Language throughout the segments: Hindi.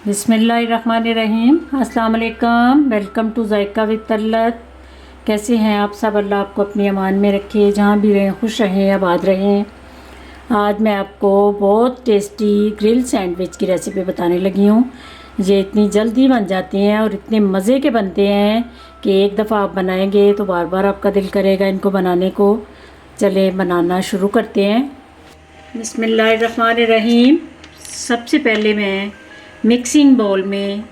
बिस्मिल्लाहिर्रहमानिर्रहीम। अस्सलाम वालेकुम। Welcome to Zaika with Talat. कैसे हैं आप सब? अल्लाह आपको अपनी अमान में रखे, जहाँ भी रहें खुश रहें, आबाद रहें। आज मैं आपको बहुत टेस्टी ग्रिल सैंडविच की रेसिपी बताने लगी हूँ। ये इतनी जल्दी बन जाते हैं और इतने मज़े के बनते हैं कि एक दफ़ा आप बनाएंगे तो बार बार आपका दिल करेगा इनको बनाने को। चले बनाना शुरू करते हैं। बिस्मिल्लाहिर्रहमानिर्रहीम। सबसे पहले मैं मिक्सिंग बाउल में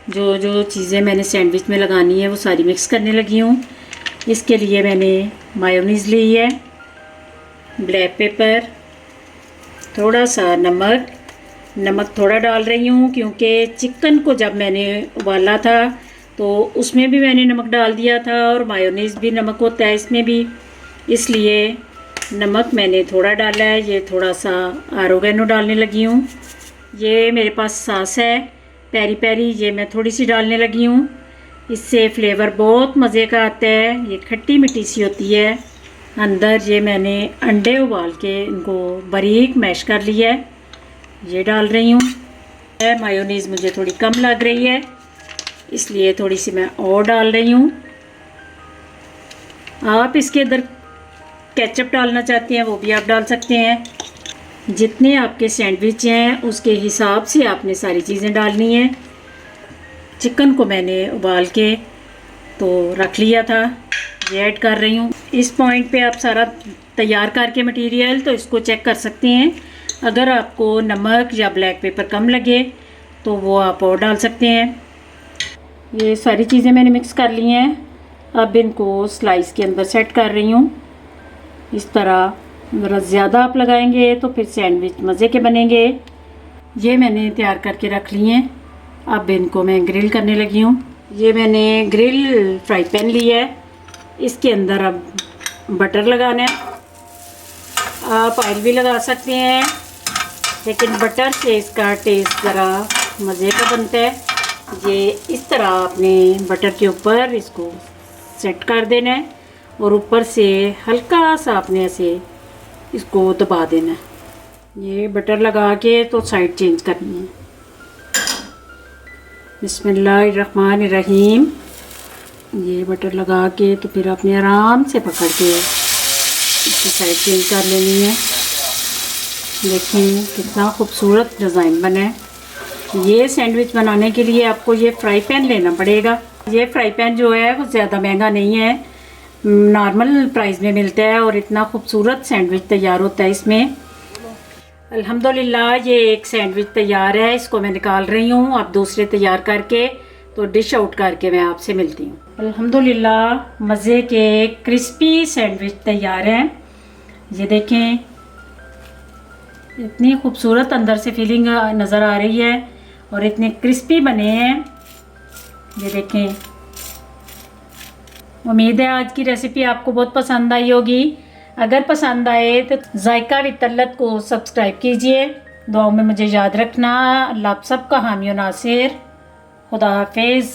जो जो चीज़ें मैंने सैंडविच में लगानी है वो सारी मिक्स करने लगी हूँ। इसके लिए मैंने मायोनीज़ ली है, ब्लैक पेपर, थोड़ा सा नमक थोड़ा डाल रही हूँ क्योंकि चिकन को जब मैंने उबाला था तो उसमें भी मैंने नमक डाल दिया था और मायोनीज़ भी नमक होता है इसमें भी, इसलिए नमक मैंने थोड़ा डाला है। ये थोड़ा सा ऑरिगेनो डालने लगी हूँ। ये मेरे पास सॉस है पेरी पेरी, ये मैं थोड़ी सी डालने लगी हूँ। इससे फ्लेवर बहुत मज़े का आता है। ये खट्टी मिट्टी सी होती है। अंदर ये मैंने अंडे उबाल के इनको बारीक मैश कर लिया है, ये डाल रही हूँ। मायोनीज़ मुझे थोड़ी कम लग रही है इसलिए थोड़ी सी मैं और डाल रही हूँ। आप इसके अंदर केचप डालना चाहते हैं वो भी आप डाल सकते हैं। जितने आपके सैंडविच हैं उसके हिसाब से आपने सारी चीज़ें डालनी है। चिकन को मैंने उबाल के तो रख लिया था, ये ऐड कर रही हूँ। इस पॉइंट पे आप सारा तैयार करके मटेरियल तो इसको चेक कर सकते हैं। अगर आपको नमक या ब्लैक पेपर कम लगे तो वो आप और डाल सकते हैं। ये सारी चीज़ें मैंने मिक्स कर ली हैं। अब इनको स्लाइस के अंदर सेट कर रही हूँ। इस तरह ज़रा ज़्यादा आप लगाएंगे तो फिर सैंडविच मज़े के बनेंगे। ये मैंने तैयार करके रख लिए हैं। अब इनको मैं ग्रिल करने लगी हूँ। ये मैंने ग्रिल फ्राई पैन लिया है, इसके अंदर अब बटर लगाना है। आप ऑयल भी लगा सकते हैं लेकिन बटर से इसका टेस्ट ज़रा मज़े का बनता है। ये इस तरह आपने बटर के ऊपर इसको सेट कर देना है और ऊपर से हल्का सा आपने ऐसे इसको दबा देना है। ये बटर लगा के तो साइड चेंज करनी है। बिस्मिल्लाहिर्रहमानिर्रहीम। ये बटर लगा के तो फिर आपने आराम से पकड़ के इसकी साइड चेंज कर लेनी है। देखें कितना खूबसूरत डिज़ाइन बना है। ये सैंडविच बनाने के लिए आपको ये फ्राई पैन लेना पड़ेगा। ये फ्राई पैन जो है वो ज़्यादा महंगा नहीं है, नॉर्मल प्राइस में मिलता है और इतना खूबसूरत सैंडविच तैयार होता है इसमें। अल्हम्दुलिल्लाह ये एक सैंडविच तैयार है, इसको मैं निकाल रही हूँ। अब दूसरे तैयार करके तो डिश आउट करके मैं आपसे मिलती हूँ। अल्हम्दुलिल्लाह मज़े के क्रिस्पी सैंडविच तैयार हैं। ये देखें इतनी खूबसूरत अंदर से फीलिंग नज़र आ रही है और इतने क्रिस्पी बने हैं। ये देखें। उम्मीद है आज की रेसिपी आपको बहुत पसंद आई होगी। अगर पसंद आए तो जायका विद तलत को सब्सक्राइब कीजिए। दुआओं में मुझे याद रखना। अल्लाह आप सबका हामी और नासिर। खुदा हाफिज़।